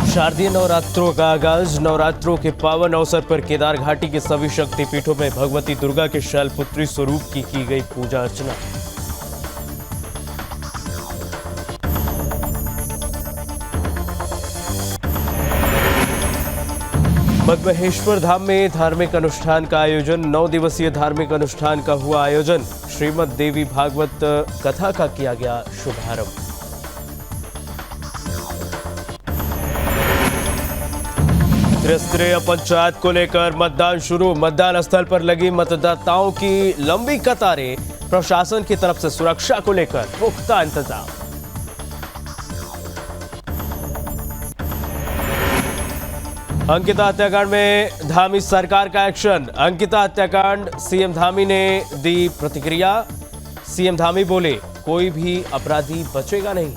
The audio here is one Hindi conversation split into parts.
शारदीय नवरात्रों का आगाज। नवरात्रों के पावन अवसर पर केदार घाटी के सभी शक्तिपीठों में भगवती दुर्गा के शैलपुत्री स्वरूप की गई पूजा अर्चना। मद्महेश्वर धाम में धार्मिक अनुष्ठान का आयोजन। 9 दिवसीय धार्मिक अनुष्ठान का हुआ आयोजन। श्रीमद् देवी भागवत कथा का किया गया शुभारंभ। त्रिस्तरीय पंचायत को लेकर मतदान शुरू। मतदान स्थल पर लगी मतदाताओं की लंबी कतारें। प्रशासन की तरफ से सुरक्षा को लेकर पुख्ता इंतजाम। अंकिता हत्याकांड में धामी सरकार का एक्शन। अंकिता हत्याकांड, सीएम धामी ने दी प्रतिक्रिया। सीएम धामी बोले, कोई भी अपराधी बचेगा नहीं।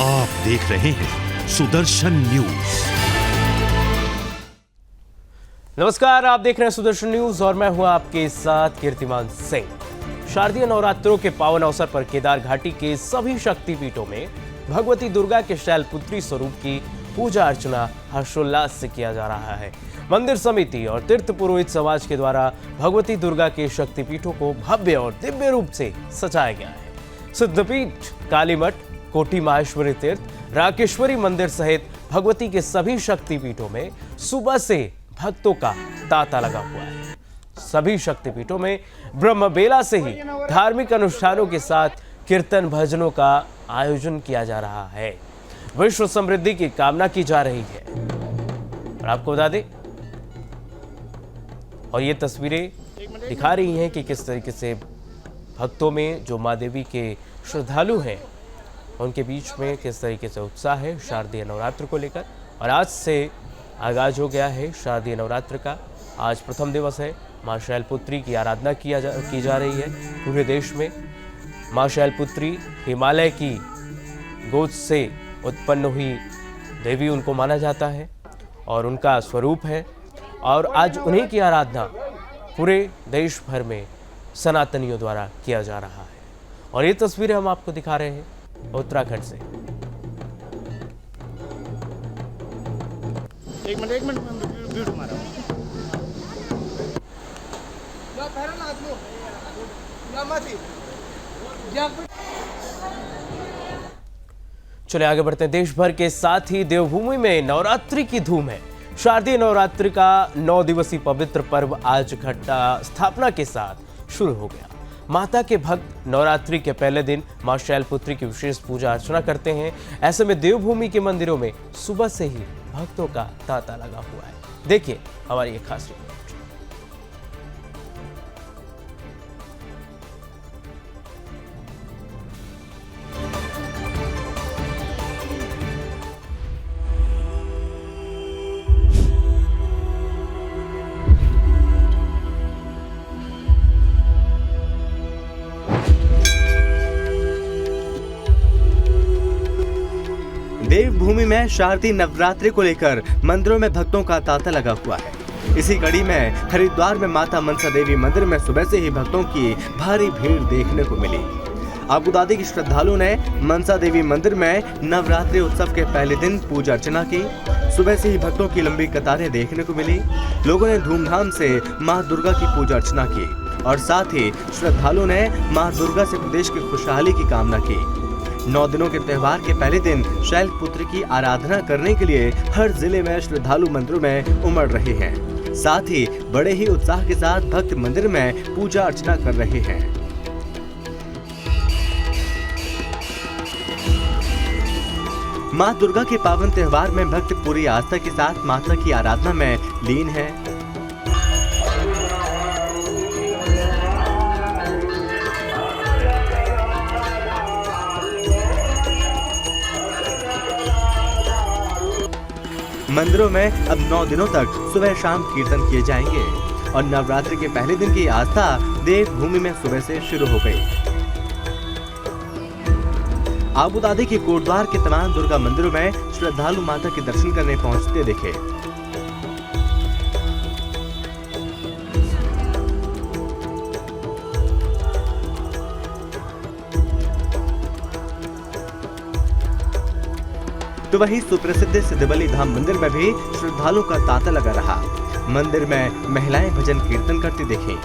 आप देख रहे हैं सुदर्शन न्यूज। नमस्कार, आप देख रहे हैं सुदर्शन न्यूज और मैं हूं आपके साथ कीर्तिमान सिंह। शारदीय नवरात्रों के पावन अवसर पर केदार घाटी के सभी शक्तिपीठों में भगवती दुर्गा के शैलपुत्री स्वरूप की पूजा अर्चना हर्षोल्लास से किया जा रहा है। मंदिर समिति और तीर्थ पुरोहित समाज के द्वारा भगवती दुर्गा के शक्तिपीठों को भव्य और दिव्य रूप से सजाया गया है। सिद्धपीठ, कालीमठ, कोटी माहेश्वरी तीर्थ, राकेश्वरी मंदिर सहित भगवती के सभी शक्तिपीठों में सुबह से भक्तों का तांता लगा हुआ है। सभी शक्तिपीठों में ब्रह्मबेला से ही धार्मिक अनुष्ठानों के साथ कीर्तन भजनों का आयोजन किया जा रहा है। विश्व समृद्धि की कामना की जा रही है। और आपको बता दें, और ये तस्वीरें दिखा रही हैं कि किस तरीके से भक्तों में जो मां देवी के श्रद्धालु हैं उनके बीच में किस तरीके से उत्साह है शारदीय नवरात्र को लेकर। और आज से आगाज हो गया है शारदीय नवरात्र का। आज प्रथम दिवस है। मां शैलपुत्री की आराधना की जा रही है पूरे देश में। मां शैलपुत्री हिमालय की गोद से उत्पन्न हुई देवी उनको माना जाता है और उनका स्वरूप है। और आज उन्हीं की आराधना पूरे देश भर में सनातनियों द्वारा किया जा रहा है। और ये तस्वीरें हम आपको दिखा रहे हैं उत्तराखंड से। एक मिनट वीडियो मारा। चले आगे बढ़ते हैं। देश भर के साथ ही देवभूमि में नवरात्रि की धूम है। शारदीय नवरात्रि का 9 दिवसीय पवित्र पर्व आज घटा स्थापना के साथ शुरू हो गया। माता के भक्त नवरात्रि के पहले दिन मां शैलपुत्री की विशेष पूजा अर्चना करते हैं। ऐसे में देवभूमि के मंदिरों में सुबह से ही भक्तों का तांता लगा हुआ है। देखिए हमारी एक खास रिपोर्ट। देवभूमि में शारदीय नवरात्रि को लेकर मंदिरों में भक्तों का तांता लगा हुआ है। इसी कड़ी में हरिद्वार में माता मनसा देवी मंदिर में सुबह से ही भक्तों की भारी भीड़ देखने को मिली। आपको बता दें कि श्रद्धालुओं ने मनसा देवी मंदिर में नवरात्रि उत्सव के पहले दिन पूजा अर्चना की। सुबह से ही भक्तों की लंबी कतारें देखने को मिली। लोगों ने धूमधाम से मां दुर्गा की पूजा अर्चना की और साथ ही श्रद्धालुओं ने मां दुर्गा से प्रदेश की खुशहाली की कामना की। 9 दिनों के त्योहार के पहले दिन शैलपुत्री की आराधना करने के लिए हर जिले में श्रद्धालु मंदिरों में उमड़ रहे हैं। साथ ही बड़े ही उत्साह के साथ भक्त मंदिर में पूजा अर्चना कर रहे हैं। मां दुर्गा के पावन त्योहार में भक्त पूरी आस्था के साथ माता की आराधना में लीन है। मंदिरों में अब 9 दिनों तक सुबह शाम कीर्तन किए जाएंगे और नवरात्रि के पहले दिन की आस्था देवभूमि में सुबह से शुरू हो गई। आबू दादी के कोटद्वार के तमाम दुर्गा मंदिरों में श्रद्धालु माता के दर्शन करने पहुंचते दिखे। तो वहीं सुप्रसिद्ध सिद्धबली धाम मंदिर में भी श्रद्धालुओं का तांता लगा रहा। मंदिर में महिलाएं भजन कीर्तन करती दिखीं।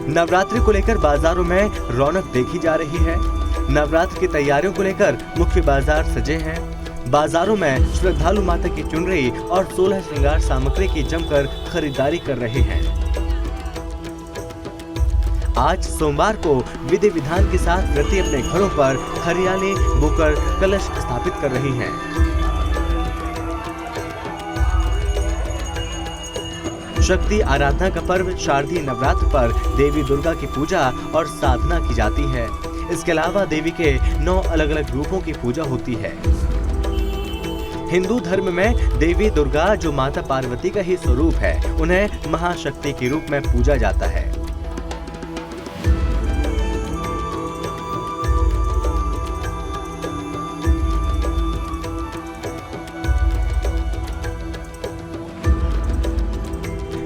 नवरात्रि को लेकर बाजारों में रौनक देखी जा रही है। नवरात्र की तैयारियों को लेकर मुख्य बाजार सजे हैं। बाजारों में श्रद्धालु माता की चुनरी और 16 श्रृंगार सामग्री की जमकर खरीदारी कर रहे हैं। आज सोमवार को विधि विधान के साथ व्रती अपने घरों पर हरियाली बोकर कलश स्थापित कर रही हैं। शक्ति आराधना का पर्व शारदीय नवरात्र पर देवी दुर्गा की पूजा और साधना की जाती है। इसके अलावा देवी के 9 अलग अलग रूपों की पूजा होती है। हिंदू धर्म में देवी दुर्गा जो माता पार्वती का ही स्वरूप है, उन्हें महाशक्ति के रूप में पूजा जाता है।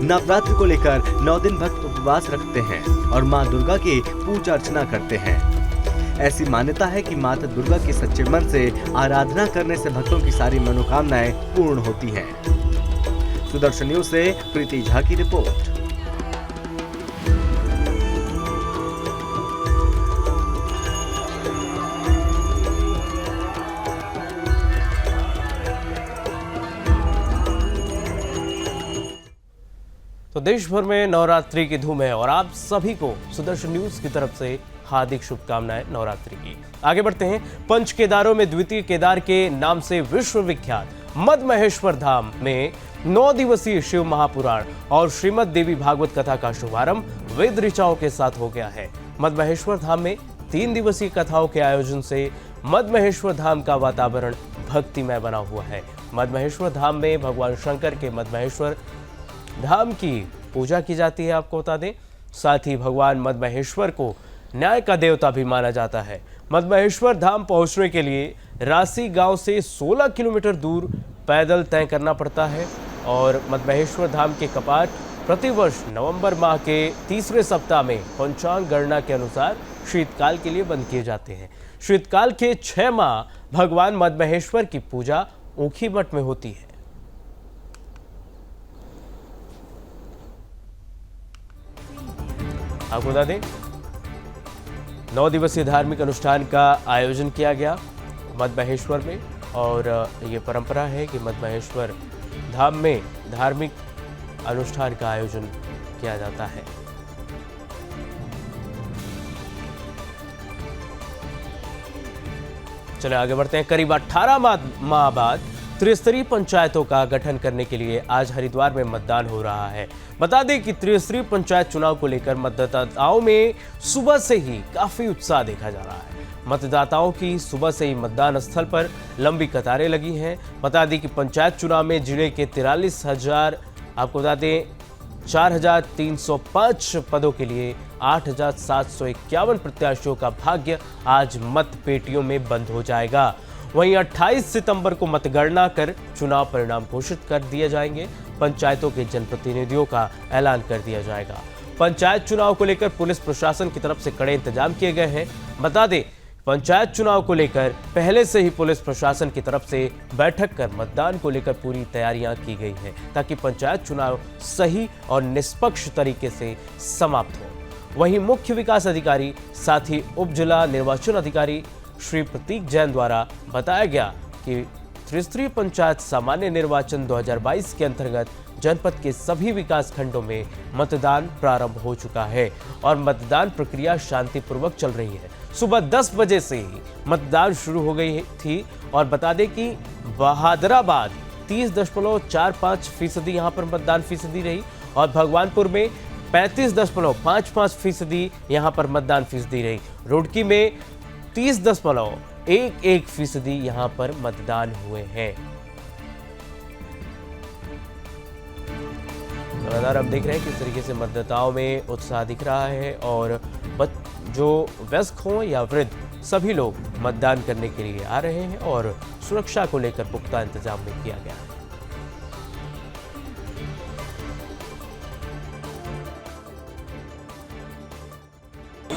नवरात्र को लेकर 9 दिन भक्त उपवास रखते हैं और मां दुर्गा की पूजा अर्चना करते हैं। ऐसी मान्यता है कि माता दुर्गा की सच्चे मन से आराधना करने से भक्तों की सारी मनोकामनाएं पूर्ण होती हैं। सुदर्शन न्यूज से प्रीति झा की रिपोर्ट। तो देश भर में नवरात्रि की धूम है और आप सभी को सुदर्शन न्यूज की तरफ से हार्दिक शुभकामनाएं नवरात्रि की। आगे बढ़ते हैं। पंच केदारों में द्वितीय केदार के नाम से विश्व विख्यात मद महेश्वर धाम में 9 दिवसीय शिव महापुराण और श्रीमद देवी भागवत कथा का शुभारंभ वेद ऋचाओं के साथ हो गया है। मद महेश्वर धाम में 3 दिवसीय कथाओं के आयोजन से मद महेश्वर धाम का वातावरण भक्तिमय बना हुआ है। मद महेश्वर धाम में भगवान शंकर के मद महेश्वर धाम की पूजा की जाती है, आपको बता दें। साथ ही भगवान मद महेश्वर को न्याय का देवता भी माना जाता है। मद महेश्वर धाम पहुंचने के लिए रासी गांव से 16 किलोमीटर दूर पैदल तय करना पड़ता है और मद महेश्वर धाम के कपाट प्रतिवर्ष नवंबर माह के तीसरे सप्ताह में पंचांग गणना के अनुसार शीतकाल के लिए बंद किए जाते हैं। शीतकाल के 6 माह भगवान मद महेश्वर की पूजा ऊखी मठ में होती है। आपको बता दें 9 दिवसीय धार्मिक अनुष्ठान का आयोजन किया गया मद महेश्वर में और ये परंपरा है कि मद महेश्वर धाम में धार्मिक अनुष्ठान का आयोजन किया जाता है। चलिए आगे बढ़ते हैं। करीब 18 माह बाद त्रिस्तरीय पंचायतों का गठन करने के लिए आज हरिद्वार में मतदान हो रहा है। बता दें कि त्रिस्तरीय पंचायत चुनाव को लेकर मतदाताओं में सुबह से ही काफी उत्साह देखा जा रहा है। मतदाताओं की सुबह से ही मतदान स्थल पर लंबी कतारें लगी हैं। बता दें कि पंचायत चुनाव में जिले के 43,000 आपको बता दें 4,305 पदों के लिए 8,751 प्रत्याशियों का भाग्य आज मत पेटियों में बंद हो जाएगा। वहीं 28 सितंबर को मतगणना कर चुनाव परिणाम घोषित कर दिए जाएंगे। पंचायतों के जनप्रतिनिधियों का ऐलान कर दिया जाएगा। पंचायत चुनाव को लेकर पुलिस प्रशासन की तरफ से कड़े इंतजाम किए गए हैं। बता दें पंचायत चुनाव को लेकर पहले से ही पुलिस प्रशासन की तरफ से बैठक कर मतदान को लेकर पूरी तैयारियां की गई हैं ताकि पंचायत चुनाव सही और निष्पक्ष तरीके से समाप्त हो। वहीं मुख्य विकास अधिकारी साथ ही उप जिला निर्वाचन अधिकारी श्री प्रतीक जैन द्वारा बताया गया कि त्रिस्तरीय पंचायत सामान्य निर्वाचन 2022 के अंतर्गत जनपद के सभी विकास खंडों में मतदान प्रारंभ हो चुका है और मतदान प्रक्रिया शांतिपूर्वक चल रही है। सुबह 10 बजे से ही मतदान शुरू हो गई थी और बता दें कि बहादुराबाद 30.45% यहाँ पर मतदान फीसदी रही और भगवानपुर में 35.55% यहाँ पर मतदान फीसदी रही। रुड़की में 30.11% यहाँ पर मतदान हुए हैं। लगातार हम देख रहे हैं किस तरीके से मतदाताओं में उत्साह दिख रहा है और जो वयस्क हों या वृद्ध सभी लोग मतदान करने के लिए आ रहे हैं और सुरक्षा को लेकर पुख्ता इंतजाम भी किया गया है।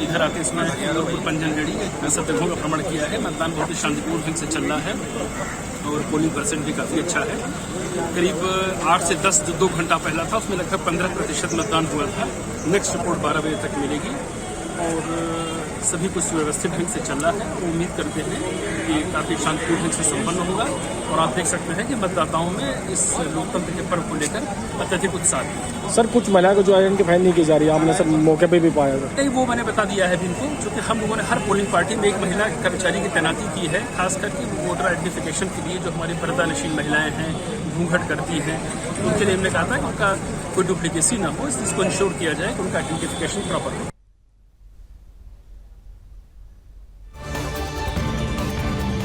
इधर आते समय पंजन रेडी सब जगहों का भ्रमण किया है। मतदान बहुत ही शांतिपूर्ण ढंग से चल रहा है और पोलिंग परसेंट भी काफी अच्छा है। करीब 8 से 2 घंटा पहला था, उसमें लगभग 15% मतदान हुआ था। नेक्स्ट रिपोर्ट 12 बजे तक मिलेगी और सभी कुछ व्यवस्थित ढंग से चल रहा है। उम्मीद करते हैं कि काफी शांतिपूर्ण ढंग से संपन्न होगा और आप देख सकते हैं कि मतदाताओं में इस लोकतंत्र के पर्व को लेकर अत्यधिक उत्साह है। सर कुछ महिलाओं को जो आइडेंटिफाई नहीं की जा रही है, आपने सर मौके पे भी पाया था? नहीं, वो मैंने बता दिया है इनको, क्योंकि हम लोगों ने हर पोलिंग पार्टी में एक महिला कर्मचारी की तैनाती की है, खास करके वोटर आइडेंटिफिकेशन के लिए। जो हमारी पर्दानशीन महिलाएं हैं, घूंघट करती हैं, उनके लिए हमने कहा था कि उनका कोई डुप्लीकेसी ना हो, इसको इंश्योर किया जाए कि उनका आइडेंटिफिकेशन प्रॉपर हो।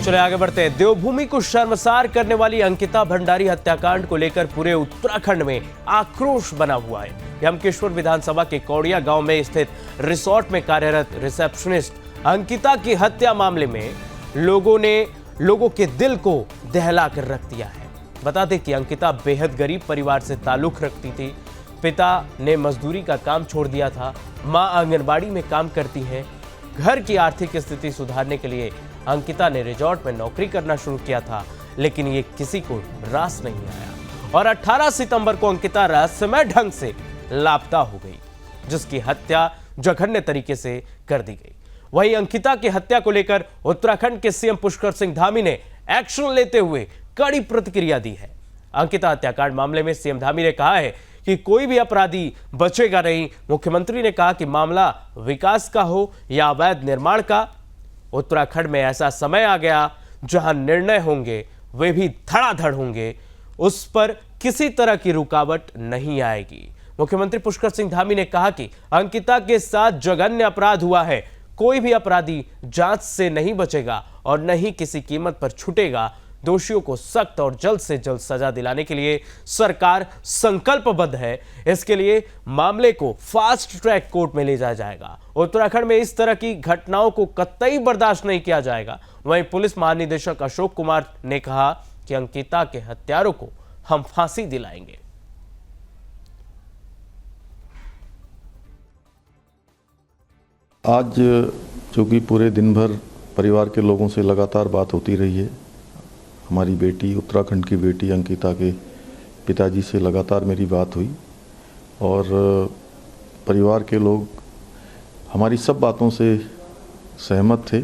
चले आगे बढ़ते हैं। देवभूमि को शर्मसार करने वाली अंकिता भंडारी हत्याकांड को लेकर पूरे उत्तराखंड में आक्रोश बना हुआ है। यमकेश्वर विधानसभा के कौड़िया गांव में स्थित रिसोर्ट में कार्यरत रिसेप्शनिस्ट अंकिता की हत्या मामले में लोगों के दिल को दहला कर रख दिया है। बता दें कि अंकिता बेहद गरीब परिवार से ताल्लुक रखती थी। पिता ने मजदूरी का काम छोड़ दिया था, मां आंगनबाड़ी में काम करती हैं। घर की आर्थिक स्थिति सुधारने के लिए अंकिता ने रिजॉर्ट में नौकरी करना शुरू किया था, लेकिन ये किसी को रास नहीं आया और 18 सितंबर को अंकिता रहस्यमय ढंग से लापता हो गई, जिसकी हत्या जघन्य तरीके से कर दी गई। वहीं अंकिता की हत्या को लेकर उत्तराखंड के सीएम पुष्कर सिंह धामी ने एक्शन लेते हुए कड़ी प्रतिक्रिया दी है। अंकिता हत्याकांड मामले में सीएम धामी ने कहा है कि कोई भी अपराधी बचेगा नहीं। मुख्यमंत्री ने कहा कि मामला विकास का हो या अवैध निर्माण का, उत्तराखंड में ऐसा समय आ गया जहां निर्णय होंगे वे भी धड़ाधड़ होंगे, उस पर किसी तरह की रुकावट नहीं आएगी। मुख्यमंत्री पुष्कर सिंह धामी ने कहा कि अंकिता के साथ जघन्य अपराध हुआ है, कोई भी अपराधी जांच से नहीं बचेगा और न ही किसी कीमत पर छूटेगा। दोषियों को सख्त और जल्द से जल्द सजा दिलाने के लिए सरकार संकल्पबद्ध है। इसके लिए मामले को फास्ट ट्रैक कोर्ट में ले जाया जाएगा। उत्तराखंड में इस तरह की घटनाओं को कतई बर्दाश्त नहीं किया जाएगा। वहीं पुलिस महानिदेशक अशोक कुमार ने कहा कि अंकिता के हत्यारों को हम फांसी दिलाएंगे। आज चूंकि पूरे दिन भर परिवार के लोगों से लगातार बात होती रही है, हमारी बेटी, उत्तराखंड की बेटी अंकिता के पिताजी से लगातार मेरी बात हुई और परिवार के लोग हमारी सब बातों से सहमत थे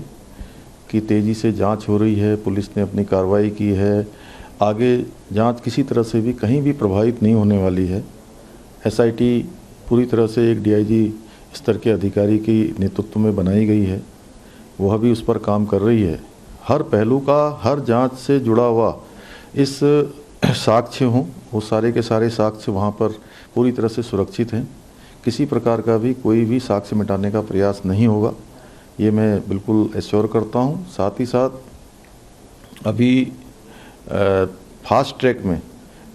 कि तेज़ी से जांच हो रही है, पुलिस ने अपनी कार्रवाई की है, आगे जांच किसी तरह से भी कहीं भी प्रभावित नहीं होने वाली है। एसआईटी पूरी तरह से एक डीआईजी स्तर के अधिकारी की नेतृत्व में बनाई गई है, वह भी उस पर काम कर रही है। हर पहलू का, हर जांच से जुड़ा हुआ इस साक्ष्य हों, वो सारे के सारे साक्ष्य वहाँ पर पूरी तरह से सुरक्षित हैं। किसी प्रकार का भी कोई भी साक्ष्य मिटाने का प्रयास नहीं होगा, ये मैं बिल्कुल एश्योर करता हूँ। साथ ही साथ अभी फास्ट ट्रैक में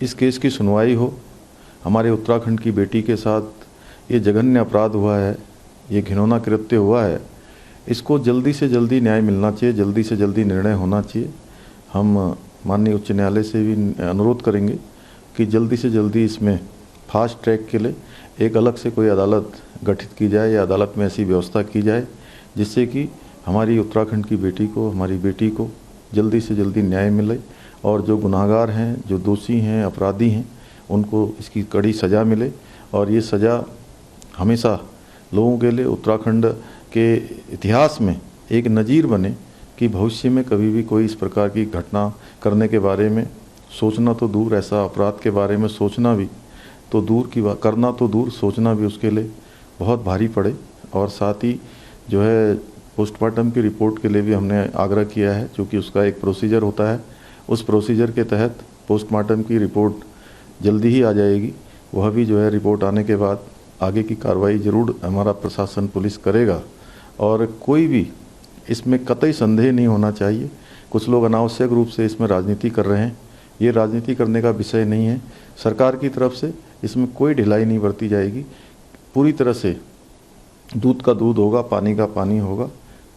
इस केस की सुनवाई हो। हमारे उत्तराखंड की बेटी के साथ ये जघन्य अपराध हुआ है, ये घिनौना कृत्य हुआ है, इसको जल्दी से जल्दी न्याय मिलना चाहिए, जल्दी से जल्दी निर्णय होना चाहिए। हम माननीय उच्च न्यायालय से भी अनुरोध करेंगे कि जल्दी से जल्दी इसमें फास्ट ट्रैक के लिए एक अलग से कोई अदालत गठित की जाए या अदालत में ऐसी व्यवस्था की जाए जिससे कि हमारी उत्तराखंड की बेटी को, हमारी बेटी को जल्दी से जल्दी न्याय मिले और जो गुनाहगार हैं, जो दोषी हैं, अपराधी हैं, उनको इसकी कड़ी सज़ा मिले और ये सज़ा हमेशा लोगों के लिए उत्तराखंड के इतिहास में एक नज़ीर बने कि भविष्य में कभी भी कोई इस प्रकार की घटना करने के बारे में सोचना तो दूर, ऐसा अपराध के बारे में सोचना भी तो दूर की बात, करना तो दूर, सोचना भी उसके लिए बहुत भारी पड़े। और साथ ही जो है पोस्टमार्टम की रिपोर्ट के लिए भी हमने आग्रह किया है, क्योंकि उसका एक प्रोसीजर होता है, उस प्रोसीजर के तहत पोस्टमार्टम की रिपोर्ट जल्दी ही आ जाएगी। वह भी जो है रिपोर्ट आने के बाद आगे की कार्रवाई ज़रूर हमारा प्रशासन, पुलिस करेगा और कोई भी इसमें कतई संदेह नहीं होना चाहिए। कुछ लोग अनावश्यक रूप से इसमें राजनीति कर रहे हैं, ये राजनीति करने का विषय नहीं है। सरकार की तरफ से इसमें कोई ढिलाई नहीं बरती जाएगी। पूरी तरह से दूध का दूध होगा, पानी का पानी होगा,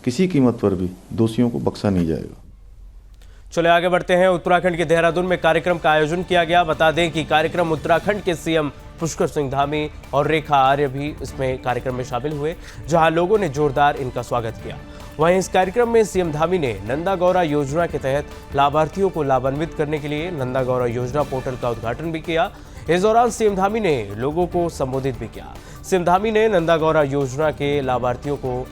किसी कीमत पर भी दोषियों को बख्शा नहीं जाएगा। चले आगे बढ़ते हैं। उत्तराखंड के देहरादून में कार्यक्रम का आयोजन किया गया। बता दें कि कार्यक्रम उत्तराखंड के सीएम पुष्कर सिंह धामी और रेखा आर्य भी इसमें कार्यक्रम में शामिल हुए, जहां लोगों ने जोरदार इनका स्वागत किया। वहीं इस कार्यक्रम में सीएम धामी ने नंदा गौरा योजना के तहत लाभार्थियों को लाभान्वित करने के लिए नंदा गौरा योजना पोर्टल का उद्घाटन भी किया। इस दौरान सीएम धामी ने लोगों को संबोधित भी किया। सीएम धामी ने नंदा गौरा योजना के लाभार्थियों को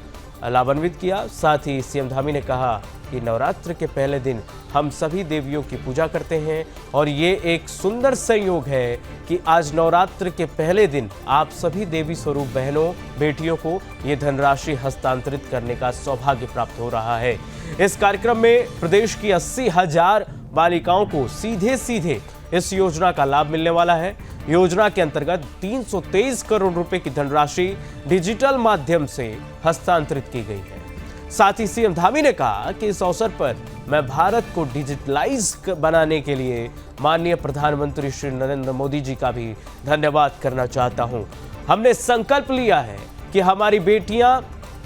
लाभान्वित किया। साथ ही सीएम धामी ने कहा कि नवरात्र के पहले दिन हम सभी देवियों की पूजा करते हैं और ये एक सुंदर संयोग है कि आज नवरात्र के पहले दिन आप सभी देवी स्वरूप बहनों बेटियों को ये धनराशि हस्तांतरित करने का सौभाग्य प्राप्त हो रहा है। इस कार्यक्रम में प्रदेश की 80,000 बालिकाओं को सीधे सीधे इस योजना का लाभ मिलने वाला है। योजना के अंतर्गत 323 करोड़ रुपए की धनराशि डिजिटल माध्यम से हस्तांतरित की गई है। साथ ही सीएम धामी ने कहा कि इस अवसर पर मैं भारत को डिजिटलाइज बनाने के लिए माननीय प्रधानमंत्री श्री नरेंद्र मोदी जी का भी धन्यवाद करना चाहता हूं। हमने संकल्प लिया है कि हमारी बेटियां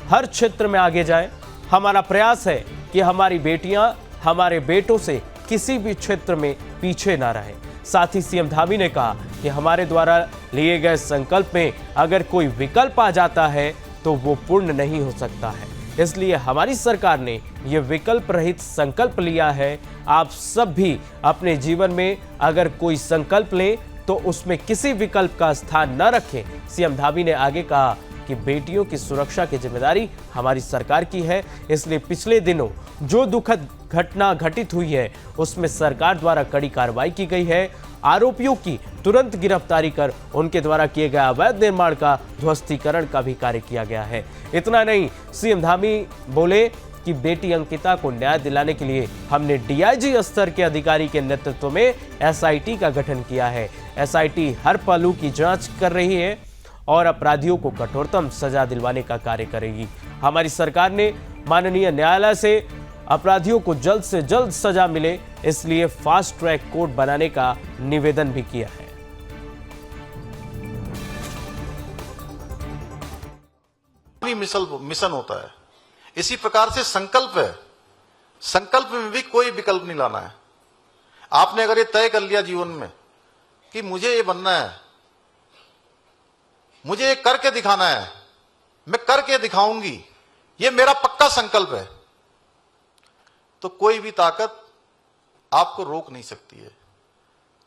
हर क्षेत्र में आगे जाएं। हमारा प्रयास है कि हमारी बेटियां हमारे बेटों से किसी भी क्षेत्र में पीछे ना रहें। साथ ही सीएम धामी ने कहा कि हमारे द्वारा लिए गए संकल्प में अगर कोई विकल्प आ जाता है तो वो पूर्ण नहीं हो सकता है, इसलिए हमारी सरकार ने ये विकल्प रहित संकल्प लिया है। आप सब भी अपने जीवन में अगर कोई संकल्प लें तो उसमें किसी विकल्प का स्थान न रखें। सीएम धामी ने आगे कहा कि बेटियों की सुरक्षा की जिम्मेदारी हमारी सरकार की है, इसलिए पिछले दिनों जो दुखद घटना घटित हुई है उसमें सरकार द्वारा कड़ी कार्रवाई की गई है। आरोपियों की तुरंत गिरफ्तारी कर उनके द्वारा किए गए अवैध निर्माण का ध्वस्तीकरण का भी कार्य किया गया है। इतना नहीं, सीएम धामी बोले कि बेटी अंकिता को न्याय दिलाने के लिए हमने डीआईजी स्तर के अधिकारी के नेतृत्व में एसआईटी का गठन किया है। एसआईटी हर पहलू की जांच कर रही है और अपराधियों को कठोरतम सजा दिलवाने का कार्य करेगी। हमारी सरकार ने माननीय न्यायालय से अपराधियों को जल्द से जल्द सजा मिले, इसलिए फास्ट ट्रैक कोर्ट बनाने का निवेदन भी किया है। मिशन होता है, इसी प्रकार से संकल्प है। संकल्प में भी कोई विकल्प नहीं लाना है। आपने अगर ये तय कर लिया जीवन में कि मुझे ये बनना है, मुझे ये करके दिखाना है, मैं करके दिखाऊंगी, ये मेरा पक्का संकल्प है, तो कोई भी ताकत आपको रोक नहीं सकती है।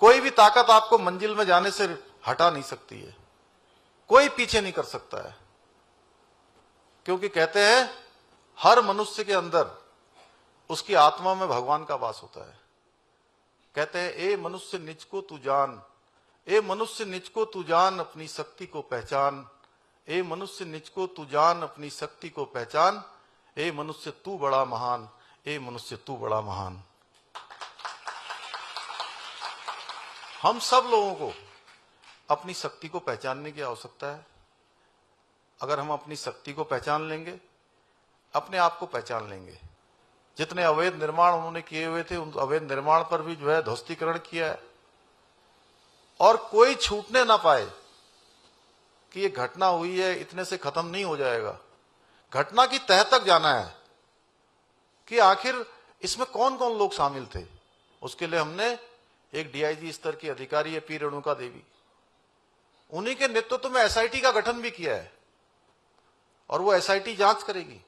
कोई भी ताकत आपको मंजिल में जाने से हटा नहीं सकती है। कोई पीछे नहीं कर सकता है, क्योंकि कहते हैं हर मनुष्य के अंदर उसकी आत्मा में भगवान का वास होता है। कहते हैं ए मनुष्य निज को तू जान, ए मनुष्य निज को तू जान, अपनी शक्ति को पहचान। ए मनुष्य निज को तू जान, अपनी शक्ति को पहचान। ए मनुष्य तू बड़ा महान, ए मनुष्य तू बड़ा महान। हम सब लोगों को अपनी शक्ति को पहचानने की आवश्यकता है। अगर हम अपनी शक्ति को पहचान लेंगे, अपने आप को पहचान लेंगे। जितने अवैध निर्माण उन्होंने किए हुए थे, उन अवैध निर्माण पर भी जो है ध्वस्तीकरण किया है, और कोई छूटने ना पाए कि ये घटना हुई है, इतने से खत्म नहीं हो जाएगा। घटना की तह तक जाना है कि आखिर इसमें कौन कौन लोग शामिल थे। उसके लिए हमने एक डीआईजी स्तर की अधिकारी है पी रेणुका देवी, उन्हीं के नेतृत्व में एसआईटी का गठन भी किया है, और वो एसआईटी जांच करेगी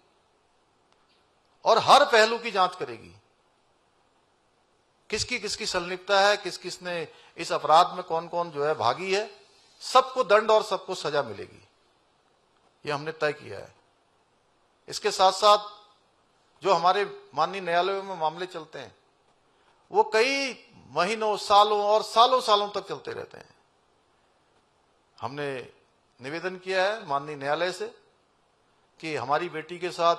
और हर पहलू की जांच करेगी। किसकी किसकी संलिप्तता है, किस किसने इस अपराध में कौन कौन जो है भागी है, सबको दंड और सबको सजा मिलेगी, ये हमने तय किया है। इसके साथ साथ जो हमारे माननीय न्यायालयों में मामले चलते हैं, वो कई महीनों, सालों और सालों सालों तक चलते रहते हैं। हमने निवेदन किया है माननीय न्यायालय से कि हमारी बेटी के साथ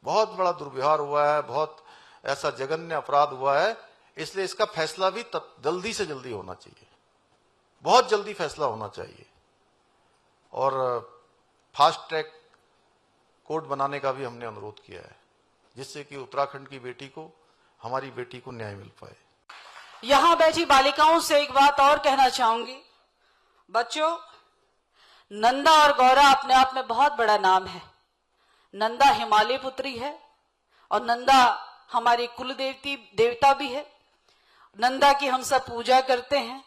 बहुत बड़ा दुर्व्यवहार हुआ है, बहुत ऐसा जघन्य अपराध हुआ है, इसलिए इसका फैसला भी जल्दी से जल्दी होना चाहिए, बहुत जल्दी फैसला होना चाहिए, और फास्ट ट्रैक कोर्ट बनाने का भी हमने अनुरोध किया है, जिससे कि उत्तराखंड की बेटी को, हमारी बेटी को न्याय मिल पाए। यहाँ बैठी बालिकाओं से एक बात और कहना चाहूंगी बच्चों, नंदा और गौरा अपने आप में बहुत बड़ा नाम है। नंदा हिमालय पुत्री है और नंदा हमारी कुल देवता भी है। नंदा की हम सब पूजा करते हैं।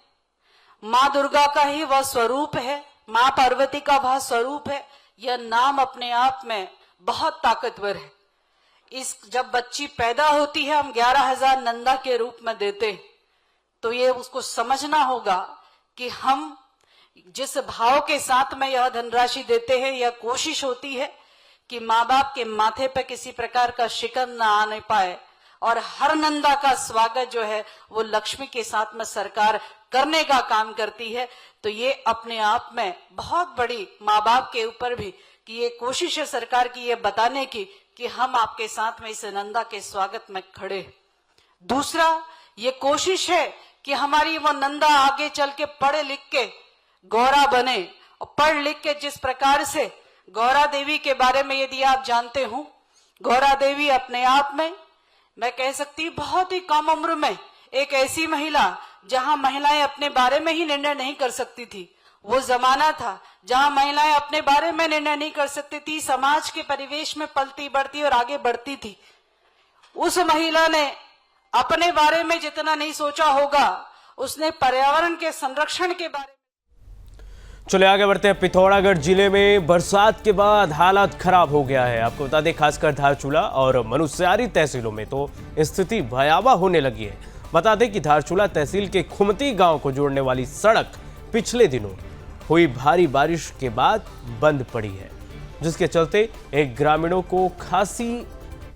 माँ दुर्गा का ही वह स्वरूप है, माँ पार्वती का वह स्वरूप है। यह नाम अपने आप में बहुत ताकतवर है। जब बच्ची पैदा होती है हम 11,000 नंदा के रूप में देते हैं, तो ये उसको समझना होगा कि हम जिस भाव के साथ में यह धनराशि देते हैं, यह कोशिश होती है कि माँ बाप के माथे पे किसी प्रकार का शिकन न आने पाए और हर नंदा का स्वागत जो है वो लक्ष्मी के साथ में सरकार करने का काम करती है। तो ये अपने आप में बहुत बड़ी माँ बाप के ऊपर भी कि ये कोशिश है सरकार की ये बताने की कि हम आपके साथ में इस नंदा के स्वागत में खड़े। दूसरा, ये कोशिश है कि हमारी वो नंदा आगे चल के पढ़े लिख के गौरा बने और पढ़ लिख के जिस प्रकार से गौरा देवी के बारे में यदि आप जानते हो, गौरा देवी अपने आप में मैं कह सकती हूँ बहुत ही कम उम्र में एक ऐसी महिला जहां महिलाएं अपने बारे में ही निर्णय नहीं कर सकती थी। वो जमाना था जहां महिलाएं अपने बारे में निर्णय नहीं कर सकती थी, समाज के परिवेश में पलती बढ़ती और आगे बढ़ती थी। उस महिला ने अपने बारे में जितना नहीं सोचा होगा, उसने पर्यावरण के संरक्षण के बारे में। चले आगे बढ़ते हैं। पिथौरागढ़ जिले में बरसात के बाद हालात खराब हो गया है। आपको बता दें, खासकर धारचूला और मनुस्यारी तहसीलों में तो स्थिति भयावह होने लगी है। बता दें कि धारचूला तहसील के खुमती गांव को जोड़ने वाली सड़क पिछले दिनों हुई भारी बारिश के बाद बंद पड़ी है, जिसके चलते एक ग्रामीणों को खासी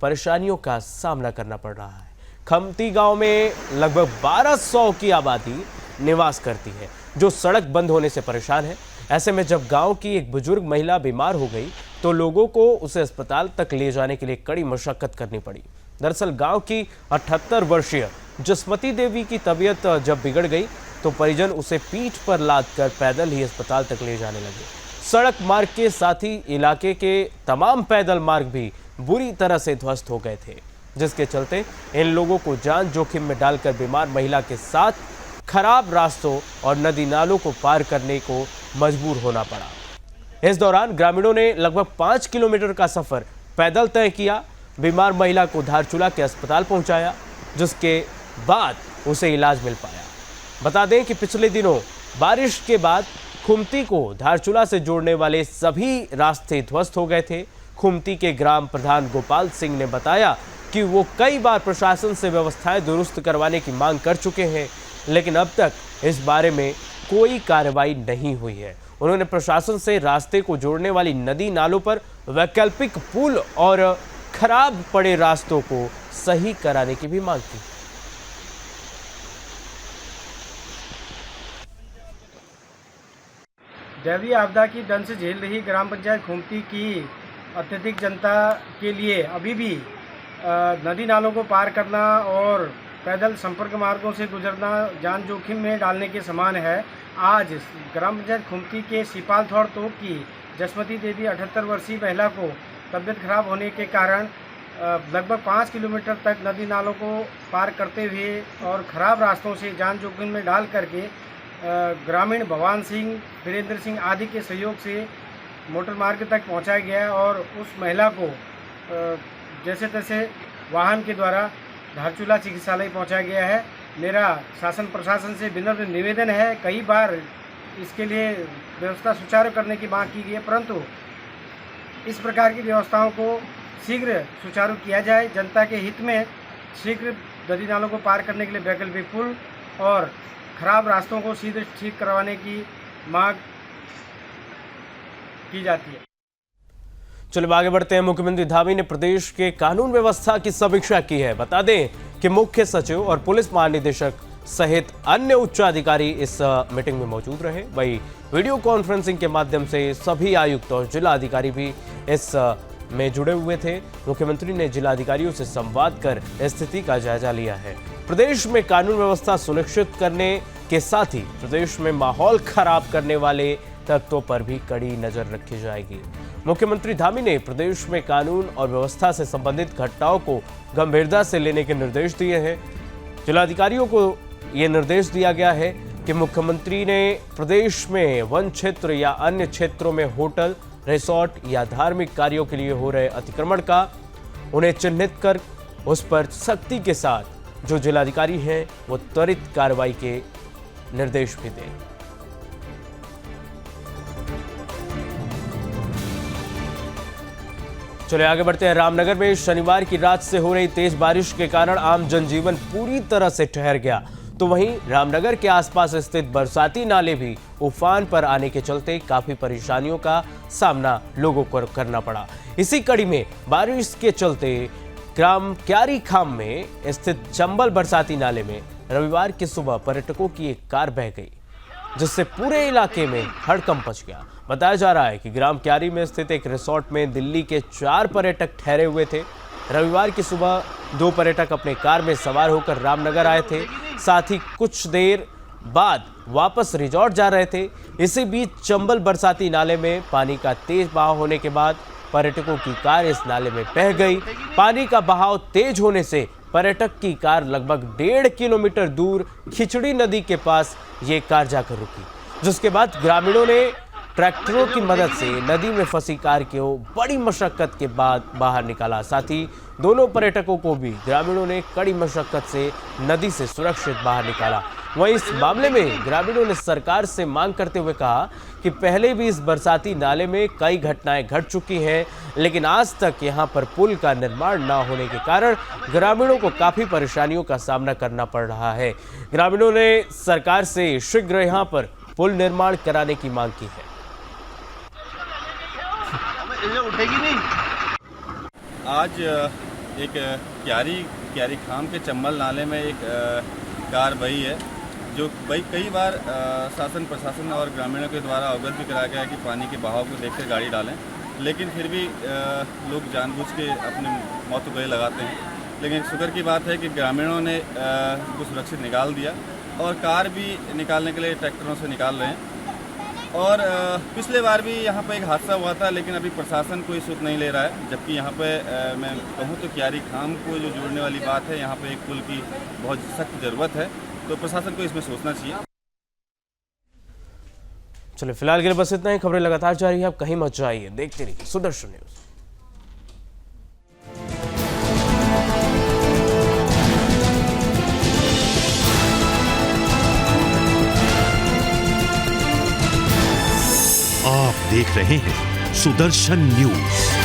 परेशानियों का सामना करना पड़ रहा है। खमती गांव में लगभग 1200 की आबादी निवास करती है, जो सड़क बंद होने से परेशान है। ऐसे में जब गांव की एक बुजुर्ग महिला बीमार हो गई तो लोगों को उसे अस्पताल तक ले जाने के लिए कड़ी मशक्कत करनी पड़ी। दरअसल गांव की 78 वर्षीय जसमती देवी की तबीयत जब बिगड़ गई तो परिजन उसे पीठ पर लादकर पैदल ही अस्पताल तक ले जाने लगे। सड़क मार्ग के साथ ही इलाके के तमाम पैदल मार्ग भी बुरी तरह से ध्वस्त हो गए थे, जिसके चलते इन लोगों को जान जोखिम में डालकर बीमार महिला के साथ खराब रास्तों और नदी नालों को पार करने को मजबूर होना पड़ा। इस दौरान ग्रामीणों ने लगभग 5 किलोमीटर का सफर पैदल तय किया। बीमार महिला को धारचूला के अस्पताल पहुंचाया, जिसके बाद उसे इलाज मिल पाया। बता दें कि पिछले दिनों बारिश के बाद खुमती को धारचूला से जोड़ने वाले सभी रास्ते ध्वस्त हो गए थे। खुमती के ग्राम प्रधान गोपाल सिंह ने बताया कि वो कई बार प्रशासन से व्यवस्थाएं दुरुस्त करवाने की मांग कर चुके हैं, लेकिन अब तक इस बारे में कोई कार्रवाई नहीं हुई है। उन्होंने प्रशासन से रास्ते को जोड़ने वाली नदी नालों पर वैकल्पिक पुल और खराब पड़े रास्तों को सही कराने की भी मांग की। दैवीय आपदा की दंश झेल रही ग्राम पंचायत खुमती की अत्यधिक जनता के लिए अभी भी नदी नालों को पार करना और पैदल संपर्क मार्गों से गुजरना जान जोखिम में डालने के समान है। आज ग्राम पंचायत खुमती के सिपालथौड़ तोप की जसमती देवी 78 वर्षीय महिला को तबियत खराब होने के कारण लगभग 5 किलोमीटर तक नदी नालों को पार करते हुए और खराब रास्तों से जान जोखिम में डाल करके ग्रामीण भगवान सिंह, वीरेंद्र सिंह आदि के सहयोग से मोटर मार्ग तक पहुंचाया गया और उस महिला को जैसे तैसे वाहन के द्वारा धारचूला चिकित्सालय पहुंचाया गया है। मेरा शासन प्रशासन से विनम्र निवेदन है, कई बार इसके लिए व्यवस्था सुचारू करने की मांग की गई है, परंतु इस प्रकार की व्यवस्थाओं को शीघ्र सुचारू किया जाए। जनता के हित में शीघ्र नदी नालों को पार करने के लिए वैकल्पिक पुल और खराब रास्तों को सीधे ठीक करवाने की मांग की जाती है। चलिए आगे बढ़ते हैं। मुख्यमंत्री धामी ने प्रदेश के कानून व्यवस्था की समीक्षा की है। बता दें कि मुख्य सचिव और पुलिस महानिदेशक सहित अन्य उच्च अधिकारी इस मीटिंग में मौजूद रहे। वहीं वीडियो कॉन्फ्रेंसिंग के माध्यम से सभी आयुक्त और जिला अधिकारी भी इस में जुड़े हुए थे। मुख्यमंत्री ने जिला अधिकारियों से संवाद कर स्थिति का जायजा लिया है। प्रदेश में कानून व्यवस्था सुनिश्चित करने के साथ ही प्रदेश में माहौल खराब करने वाले तत्वों पर भी कड़ी नजर रखी जाएगी। मुख्यमंत्री धामी ने प्रदेश में कानून और व्यवस्था से संबंधित घटनाओं को गंभीरता से लेने के निर्देश दिए हैं। जिलाधिकारियों को यह निर्देश दिया गया है कि मुख्यमंत्री ने प्रदेश में वन क्षेत्र या अन्य क्षेत्रों में होटल, रिसोर्ट या धार्मिक कार्यों के लिए हो रहे अतिक्रमण का उन्हें चिन्हित कर उस पर सख्ती के साथ जो जिलाधिकारी हैं वो त्वरित कार्रवाई के निर्देश भी दें। चलिए आगे बढ़ते हैं। रामनगर में शनिवार की रात से हो रही तेज बारिश के कारण आम जनजीवन पूरी तरह से ठहर गया, तो वहीं रामनगर के आसपास स्थित बरसाती नाले भी उफान पर आने के चलते काफी परेशानियों का सामना लोगों को करना पड़ा। इसी कड़ी में बारिश के चलते ग्राम क्यारी खाम में स्थित चंबल बरसाती नाले में रविवार की सुबह पर्यटकों की एक कार बह गई, जिससे पूरे इलाके में हड़कंप मच गया। बताया जा रहा है कि ग्राम क्यारी में स्थित एक रिसोर्ट में दिल्ली के 4 पर्यटक ठहरे हुए थे। रविवार की सुबह 2 पर्यटक अपने कार में सवार होकर रामनगर आए थे, साथ ही कुछ देर बाद वापस रिजॉर्ट जा रहे थे। इसी बीच चंबल बरसाती नाले में पानी का तेज बहाव होने के बाद पर्यटकों की कार इस नाले में बह गई। पानी का बहाव तेज होने से पर्यटक की कार लगभग 1.5 किलोमीटर दूर खिचड़ी नदी के पास ये कार जाकर रुकी, जिसके बाद ग्रामीणों ने ट्रैक्टरों की मदद से नदी में फंसी कार को बड़ी मशक्कत के बाद बाहर निकाला। साथ ही दोनों पर्यटकों को भी ग्रामीणों ने कड़ी मशक्कत से नदी से सुरक्षित बाहर निकाला। वहीं इस मामले में ग्रामीणों ने सरकार से मांग करते हुए कहा कि पहले भी इस बरसाती नाले में कई घटनाएं घट चुकी हैं, लेकिन आज तक यहां पर पुल का निर्माण न होने के कारण ग्रामीणों को काफी परेशानियों का सामना करना पड़ रहा है। ग्रामीणों ने सरकार से शीघ्र यहां पर पुल निर्माण कराने की मांग की है। आज एक क्यारी खाम के चंबल नाले में एक कार बही है, जो कई बार शासन प्रशासन और ग्रामीणों के द्वारा अवगत भी कराया गया कि पानी के बहाव को देखकर गाड़ी डालें, लेकिन फिर भी लोग जानबूझ के अपने मौत को गले लगाते हैं। लेकिन शुक्र की बात है कि ग्रामीणों ने उसको सुरक्षित निकाल दिया और कार भी निकालने के लिए ट्रैक्टरों से निकाल रहे हैं। और पिछले बार भी यहाँ पर एक हादसा हुआ था, लेकिन अभी प्रशासन कोई सुध नहीं ले रहा है। जबकि यहाँ पे मैं कहूँ तो क्यारी खाम को जो जोड़ने वाली बात है, यहाँ पे एक पुल की बहुत सख्त ज़रूरत है, तो प्रशासन को इसमें सोचना चाहिए। चलिए फिलहाल के लिए बस इतना ही। खबरें लगातार जारी है, आप कहीं मत जाइए, देखते रहिए सुदर्शन न्यूज। आप देख रहे हैं सुदर्शन न्यूज।